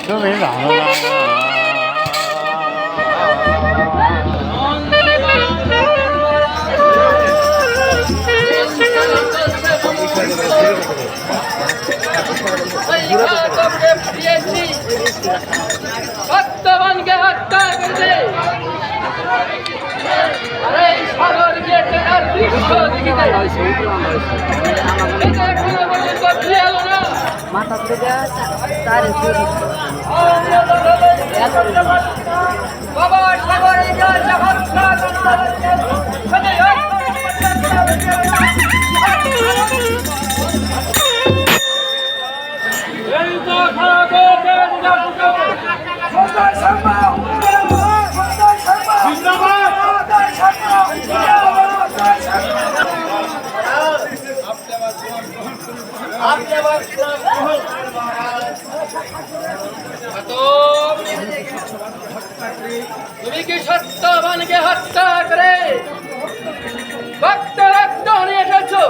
这没啥了。भक्तवानকে হত্যা করেছে আরে সাগর গেটে আর দৃশ্য দেখিতে এটা এখনো পর্যন্ত ক্লিয়ার হলো না মাথা থেকে তারে বাবা সাগর গেটে হত্যা তুমি কি সত্যবানকে হত্যা করে ভক্ত রক্ত নিয়ে এসেছো?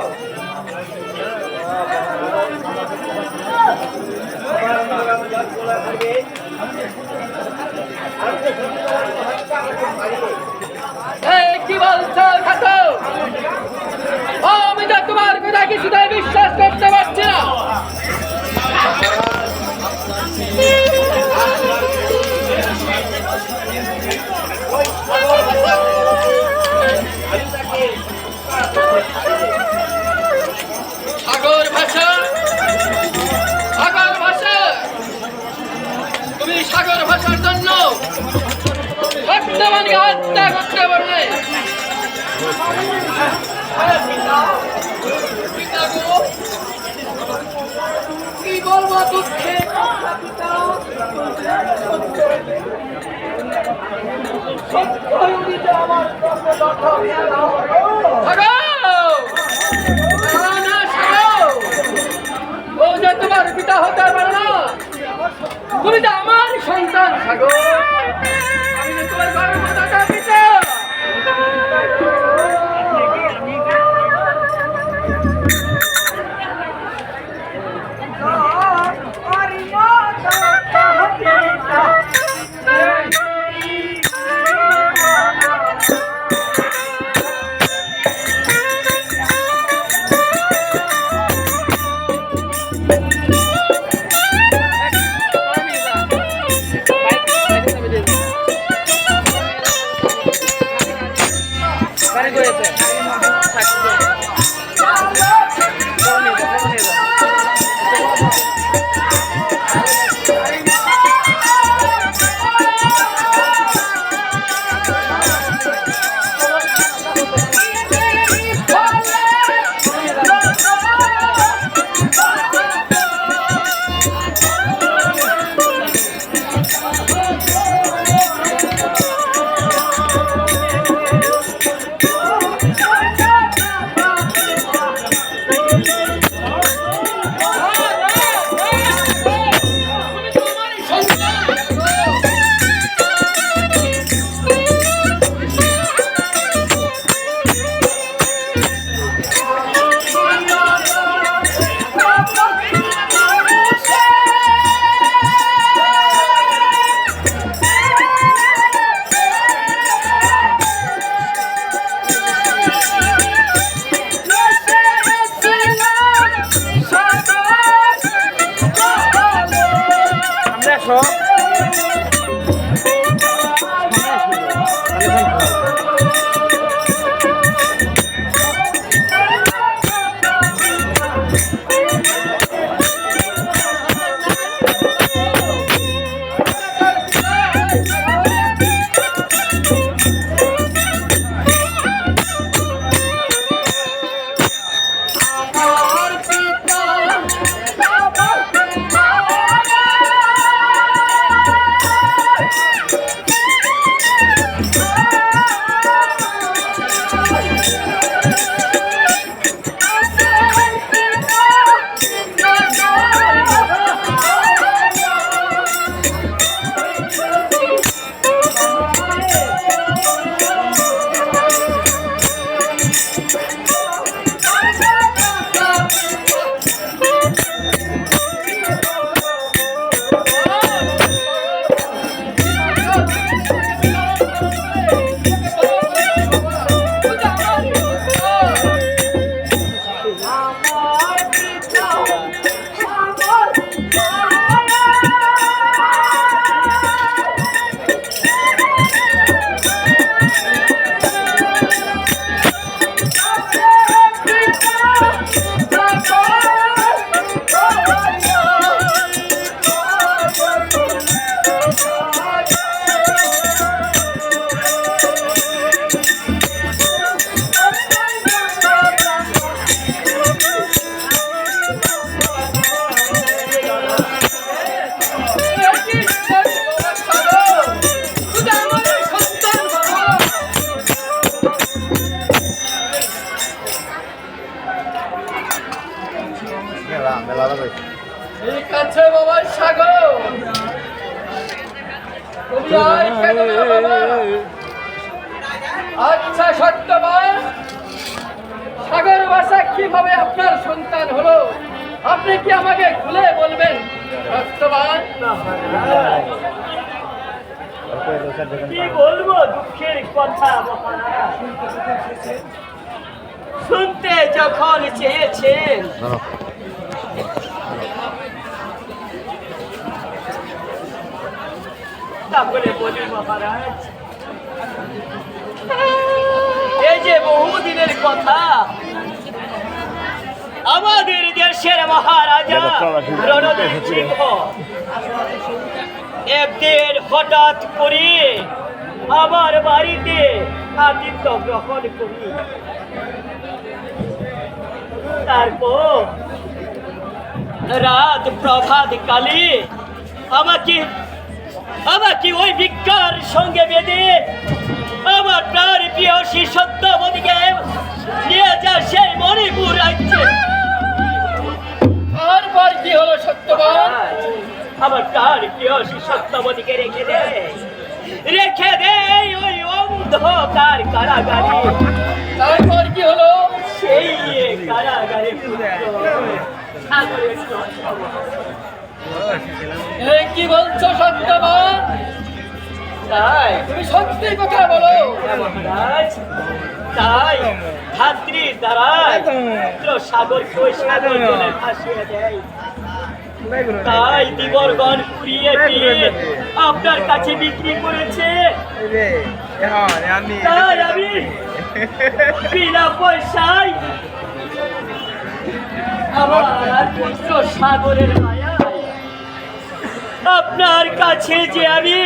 কি বলছো খাতো? আমি তো তোমার কথা কিছুটাই বিশ্বাস করতে পারছি না। সাগর ভাষা তুমি সাগর ভাষার জন্য বর্তমানকে হত্যা করতে পারবে? কি বলবো দুঃখে তোমার পিতা হতে পারে না, তুমি তো আমার সন্তান সাগর। আমি তোমার গর্ভদাতা পিতা। জয় সাগর বাবা। আচ্ছা সত্যবান, সাগর ভাষা কিভাবে আপনার সন্তান হলো আপনি কি আমাকে খুলে বলবেন সত্যবান? কি বলবো দুঃখের কথা মহারাজ। শুনতে যখন চেয়েছেন তারপরে বলি মহারাজ, এই যে বহুদিনের কথা, আমাদের দেশের মহারাজা রণজিৎ সিংহ একদিন হঠাৎ করে আমার বাড়িতে আতিথ্য গ্রহণ করি। তারপর রাত প্রভাত কালে আমাকে ওই ভিক্ষার সঙ্গে বেঁধে আমার প্রাণ প্রিয় শ্রী সত্যবতীকে নিয়ে যা সেই মণিপুর রাজ্যে। তারপর কি হলো সত্যবান? আমার প্রাণ প্রিয় শ্রী সত্যবতীকে রেখে দে ওই অন্ধকার কারাগারে। তারপর কি হলো? সেই কারাগারে এই কি বলছো সত্যবান? তাই তুমি সত্যি কথা বলো। মহারাজ, তাই ধাত্রীর দ্বারাই সাগরকে ওই সাগর জলে ভাসিয়ে দেয়। তাই দিবরগণ কুড়িয়ে দিয়ে আপনার কাছে বিক্রি করেছে। তাই আমি বিনা পয়সায় আমার পুত্র সাগরের মায়ায় আপনার কাছে যে আমি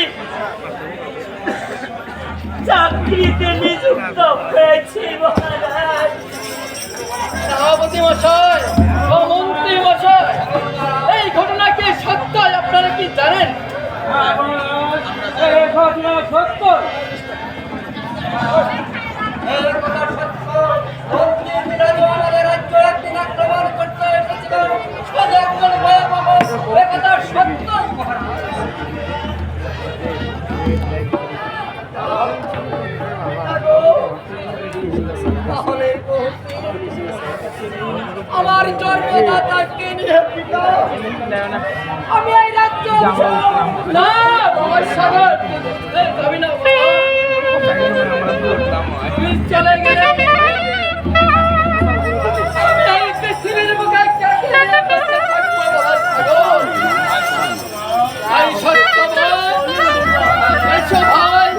চাকরিতে নিযুক্ত হয়েছি মহারাজ। সভাপতি মশাই ও মন্ত্রী মশাই, এই ঘটনা কি সত্য? আপনারা কি জানেন? এই ঘটনা সত্য। এই কথা সত্য। মন্ত্রী বিরাজও আমাদের রাজ্য একদিন আক্রমণ করতে এসেছিল। সে একজন ভয়াবহ। এই কথা সত্য। আমার জন্মদাতাকে নিয়ে পিতা আমি এই রাজ্য না বাবা সাগর যাবি না, তুমি চলে গেলে এই পৃথিবীর বুকে কেটে বেঁচে থাকবো বাবা সাগর। ভাই সত্যবান, এসো ভাই,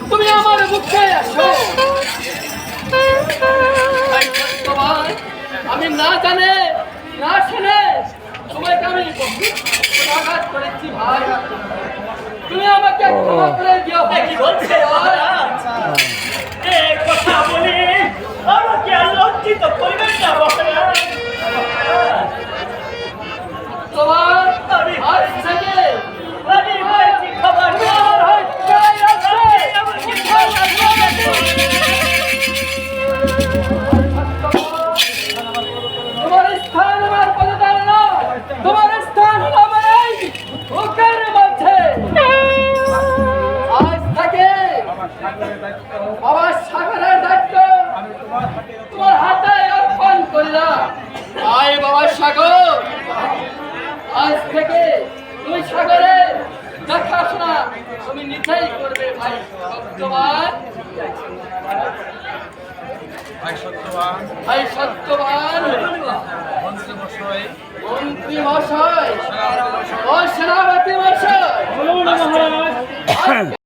তুমি আমার বুকে আসো। ভাই সত্যবান, আমি না জানে না শুনে তোমাকে আমি আঘাত করেছি ভাই, তুমি আমাকে ক্ষমা করে দিও। কি বলছে মহারাজ? এই কথা বলে আমাকে লজ্জিত করবেন না মহারাজ। তোমার আজ থেকে আমি হয়েছি খবর তোমার স্থান আমার পদতল নয়, তোমার স্থান হলো আমার এই বুকের মধ্যে। আজ থেকে বাবা সাগরের দায়িত্ব তোমার হাতে অর্পণ করলাম। আয় বাবা সাগর, আজ থেকে তুমি সাগরের দেখাশোনা তুমি নিজেই করবে ভাই সত্যবান। ভাই সত্যবান, মন্ত্রী মশাই ও সেনাপতি মশাই,